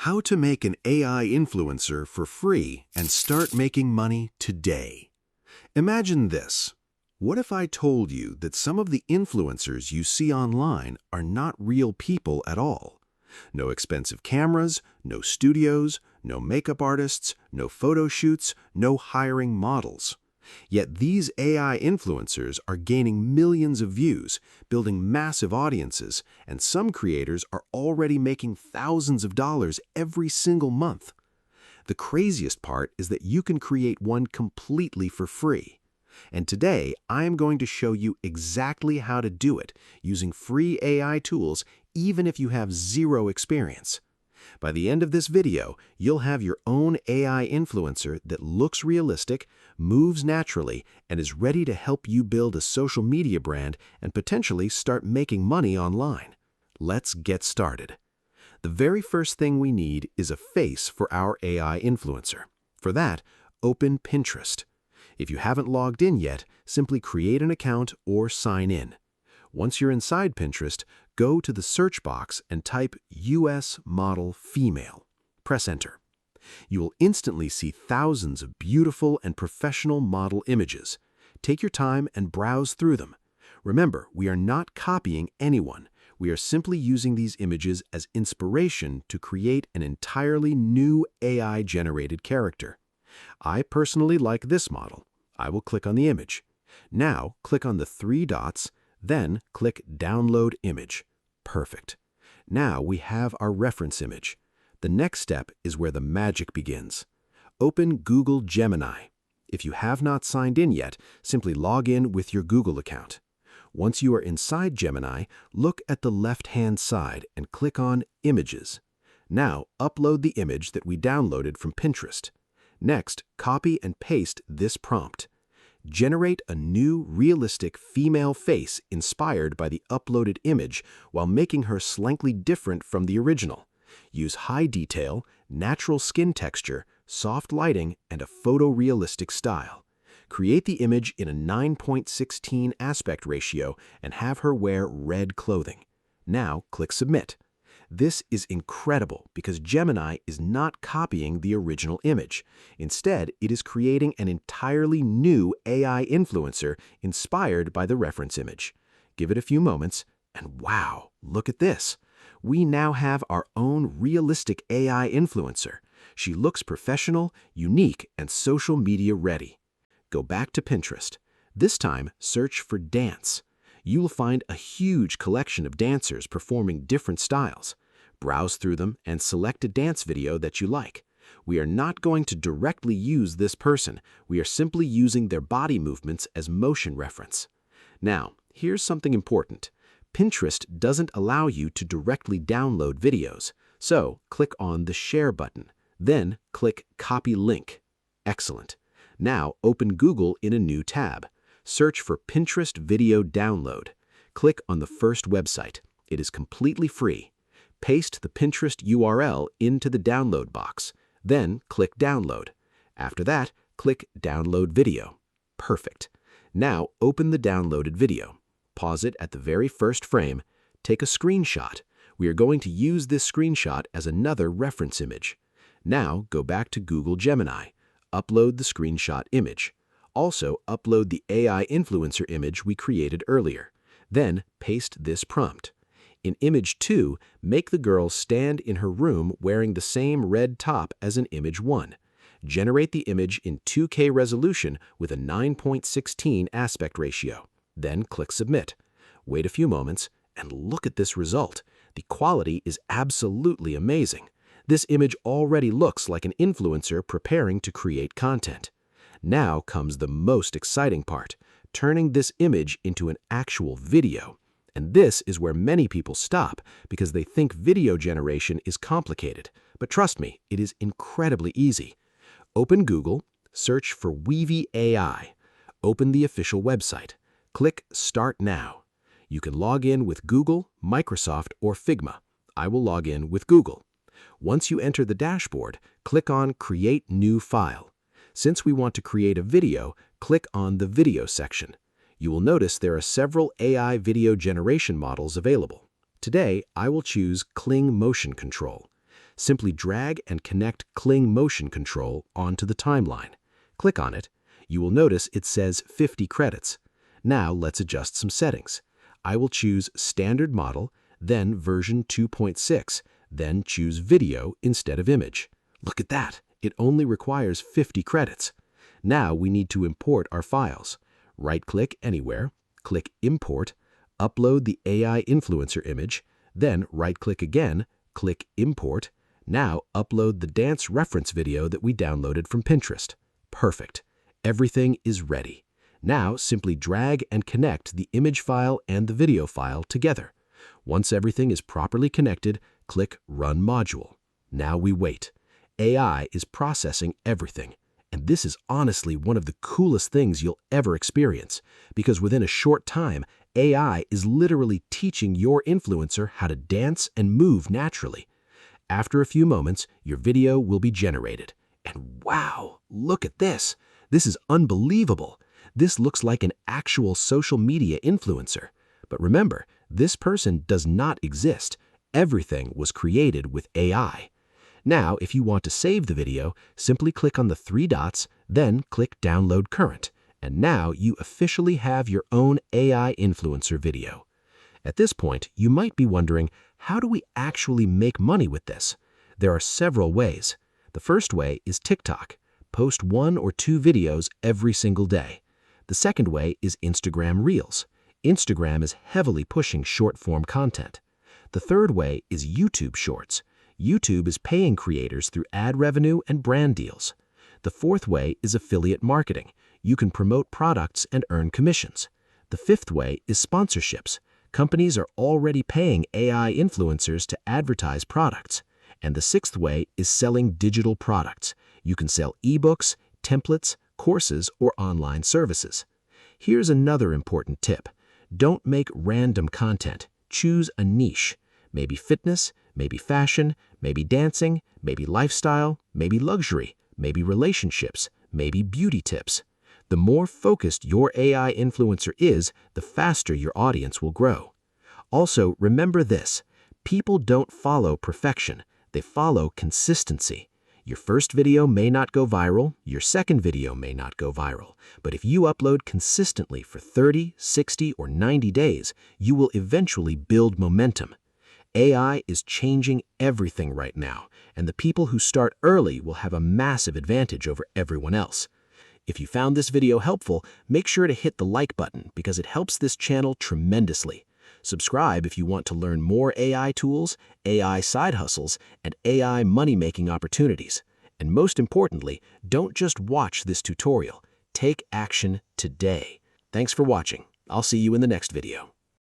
How to make an AI influencer for free and start making money today. Imagine this. What if I told you that some of the influencers you see online are not real people at all? No expensive cameras, no studios, no makeup artists, no photo shoots, no hiring models. Yet these AI influencers are gaining millions of views, building massive audiences, and some creators are already making thousands of dollars every single month. The craziest part is that you can create one completely for free. And today, I am going to show you exactly how to do it using free AI tools, even if you have zero experience. By the end of this video, you'll have your own AI influencer that looks realistic, moves naturally, and is ready to help you build a social media brand and potentially start making money online. Let's get started. The very first thing we need is a face for our AI influencer. For that, open Pinterest. If you haven't logged in yet, simply create an account or sign in. Once you're inside Pinterest, go to the search box and type US model female. Press enter. You will instantly see thousands of beautiful and professional model images. Take your time and browse through them. Remember, we are not copying anyone. We are simply using these images as inspiration to create an entirely new AI-generated character. I personally like this model. I will click on the image. Now, click on the three dots, then click Download Image. Perfect. Now we have our reference image. The next step is where the magic begins. Open Google Gemini. If you have not signed in yet, simply log in with your Google account. Once you are inside Gemini, look at the left-hand side and click on Images. Now upload the image that we downloaded from Pinterest. Next, copy and paste this prompt. Generate a new, realistic female face inspired by the uploaded image while making her slightly different from the original. Use high detail, natural skin texture, soft lighting, and a photorealistic style. Create the image in a 9:16 aspect ratio and have her wear red clothing. Now click Submit. This is incredible because Gemini is not copying the original image. Instead, it is creating an entirely new AI influencer inspired by the reference image. Give it a few moments, and wow, look at this. We now have our own realistic AI influencer. She looks professional, unique, and social media ready. Go back to Pinterest. This time, search for dance. You will find a huge collection of dancers performing different styles. Browse through them and select a dance video that you like. We are not going to directly use this person. We are simply using their body movements as motion reference. Now, here's something important. Pinterest doesn't allow you to directly download videos, so click on the Share button. Then click Copy Link. Excellent. Now open Google in a new tab. Search for Pinterest Video Download. Click on the first website. It is completely free. Paste the Pinterest URL into the download box. Then click Download. After that, click Download Video. Perfect. Now open the downloaded video. Pause it at the very first frame. Take a screenshot. We are going to use this screenshot as another reference image. Now go back to Google Gemini. Upload the screenshot image. Also, upload the AI influencer image we created earlier. Then paste this prompt. In image 2, make the girl stand in her room wearing the same red top as in image 1. Generate the image in 2K resolution with a 9:16 aspect ratio. Then click Submit. Wait a few moments and look at this result. The quality is absolutely amazing. This image already looks like an influencer preparing to create content. Now comes the most exciting part, turning this image into an actual video. And this is where many people stop because they think video generation is complicated. But trust me, it is incredibly easy. Open Google, search for Weavy AI. Open the official website. Click Start Now. You can log in with Google, Microsoft, or Figma. I will log in with Google. Once you enter the dashboard, click on Create New File. Since we want to create a video, click on the Video section. You will notice there are several AI video generation models available. Today, I will choose Kling Motion Control. Simply drag and connect Kling Motion Control onto the timeline. Click on it. You will notice it says 50 credits. Now let's adjust some settings. I will choose Standard Model, then version 2.6, then choose Video instead of Image. Look at that! It only requires 50 credits. Now we need to import our files. Right-click anywhere, click Import, upload the AI influencer image, then right-click again, click Import. Now upload the dance reference video that we downloaded from Pinterest. Perfect. Everything is ready. Now simply drag and connect the image file and the video file together. Once everything is properly connected, click Run Module. Now we wait. AI is processing everything. And this is honestly one of the coolest things you'll ever experience, because within a short time, AI is literally teaching your influencer how to dance and move naturally. After a few moments, your video will be generated. And wow, look at this! This is unbelievable! This looks like an actual social media influencer. But remember, this person does not exist. Everything was created with AI. Now, if you want to save the video, simply click on the 3 dots, then click Download Current. And now you officially have your own AI influencer video. At this point, you might be wondering, how do we actually make money with this? There are several ways. The first way is TikTok. Post 1 or 2 videos every single day. The second way is Instagram Reels. Instagram is heavily pushing short-form content. The third way is YouTube Shorts. YouTube is paying creators through ad revenue and brand deals. The fourth way is affiliate marketing. You can promote products and earn commissions. The fifth way is sponsorships. Companies are already paying AI influencers to advertise products. And the sixth way is selling digital products. You can sell ebooks, templates, courses, or online services. Here's another important tip. Don't make random content. Choose a niche. Maybe fitness, maybe fashion, maybe dancing, maybe lifestyle, maybe luxury, maybe relationships, maybe beauty tips. The more focused your AI influencer is, the faster your audience will grow. Also, remember this: people don't follow perfection, they follow consistency. Your first video may not go viral, your second video may not go viral, but if you upload consistently for 30, 60, or 90 days, you will eventually build momentum. AI is changing everything right now, and the people who start early will have a massive advantage over everyone else. If you found this video helpful, make sure to hit the like button because it helps this channel tremendously. Subscribe if you want to learn more AI tools, AI side hustles, and AI money-making opportunities. And most importantly, don't just watch this tutorial. Take action today. Thanks for watching. I'll see you in the next video.